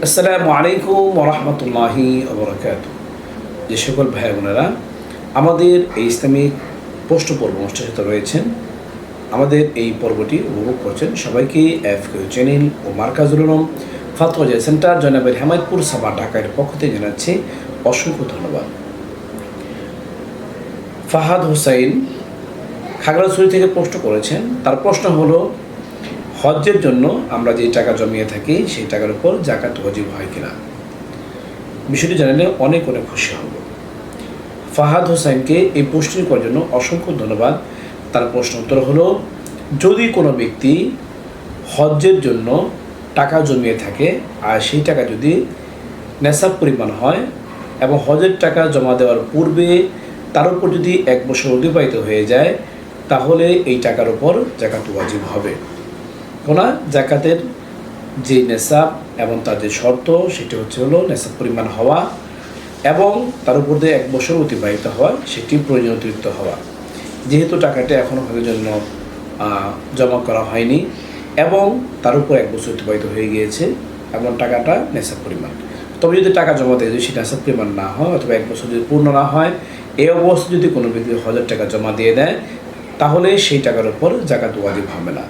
আসসালামু আলাইকুম ওয়া রাহমাতুল্লাহি ওয়া বারাকাতুহু। যে সকল ভাই বোনেরা আমাদের এই ইসলামিক প্রশ্ন পর্ব অনুষ্ঠানের সাথে রয়েছেন, আমাদের এই পর্বটি উপভোগ করছেন, সবাইকে এফকিউ চ্যানেল ও মার্কাজুল উলুম ফাতোয়া সেন্টার জনাবের হেমায়তপুর সাভার ঢাকার পক্ষ থেকে জানাচ্ছি অসংখ্য ধন্যবাদ। ফাহাদ হোসাইন খাগড়াছড়ি থেকে প্রশ্ন করেছেন। তার প্রশ্ন হলো, হজ্জের জন্য আমরা যে টাকা জমিয়ে থাকি সেই টাকার উপর যাকাত ওয়াজিব হয় কিনা। বিষয়টি জানালে অনেক অনেক খুশি হব। ফাহাদ হোসাইনকে এই প্রশ্নটি করার জন্য অসংখ্য ধন্যবাদ। তার প্রশ্ন উত্তর হলো, যদি কোনো ব্যক্তি হজ্জের জন্য টাকা জমিয়ে থাকে আর সেই টাকা যদি নেশাব পরিমাণ হয় এবং হজের টাকা জমা দেওয়ার পূর্বে তার উপর যদি 1 বছর অতিবাহিত হয়ে যায়, তাহলে এই টাকার উপর যাকাত ওয়াজিব হবে। কেননা যাকাতের যে নেশাব এবং তার যে শর্ত সেটি হলো নেশাব পরিমাণ হওয়া এবং তার উপর দিয়ে 1 বছর অতিবাহিত হওয়া, সেটি প্রয়োজন অতিরিক্ত হওয়া। যেহেতু টাকাটা এখনও হজের জন্য জমা করা হয়নি এবং তার উপর 1 বছর অতিবাহিত হয়ে গিয়েছে এবং টাকাটা নেশাব পরিমাণ, তবে যদি টাকা জমা দেয় যদি সেটা নেশাব পরিমাণ না হয় অথবা 1 বছর যদি পূর্ণ না হয়, এই অবস্থায় যদি কোনো ব্যক্তি হজের টাকা জমা দিয়ে দেয়, তাহলে সেই টাকার উপর যাকাত ওয়াজিব হবে না।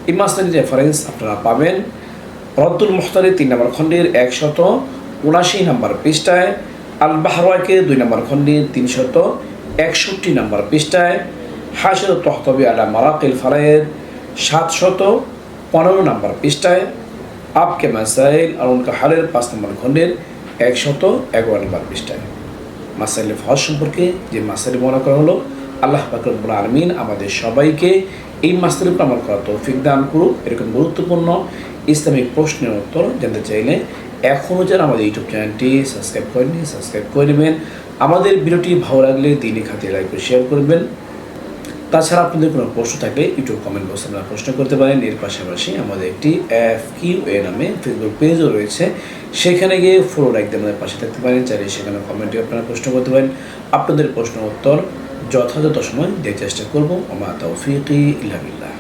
এই মাসলাটির রেফারেন্স আপনারা পাবেন রদ্দুল মুখতারি 3 নম্বর খণ্ডের 179 নম্বর পৃষ্ঠায়, আল বাহরাকে 2 নম্বর খণ্ডের 361 নম্বর পৃষ্ঠায়, হাশিয়াতুত তহতাবি আলা মারাকিল ফারায়েদ 715 নম্বর পৃষ্ঠায়, আপকে মাসাইল আর উনকা হালের 5 নম্বর খণ্ডের 111 নম্বর পৃষ্ঠায়। মাসাইল হজ সম্পর্কে যে মাসাইল বর্ণনা করা হলো, আল্লাহ পাক রব্বুল আলামিন আমাদের সবাইকে এই মাসলার উপর আমল করার তৌফিক দান করুক। এরকম গুরুত্বপূর্ণ ইসলামিক প্রশ্নের উত্তর জানতে চাইলে এখনও যারা আমাদের ইউটিউব চ্যানেলটি সাবস্ক্রাইব করেননি, সাবস্ক্রাইব করে নেবেন। আমাদের ভিডিওটি ভালো লাগলে দিনই খাতিরে লাইক করে শেয়ার করবেন। তাছাড়া আপনাদের কোনো প্রশ্ন থাকলে ইউটিউব কমেন্ট বক্সে আপনারা প্রশ্ন করতে পারেন। এর পাশাপাশি আমাদের একটি FQA নামে ফেসবুক পেজও রয়েছে, সেখানে গিয়ে ফলো লাইক দিয়ে আমাদের পাশে থাকতে পারেন। চাইলে সেখানে কমেন্টে আপনারা প্রশ্ন করতে পারেন। আপনাদের প্রশ্ন উত্তর যথাযথ সময় দিয়ে চেষ্টা করবো। ওমা তাওফীকি ইল্লা বিল্লাহ।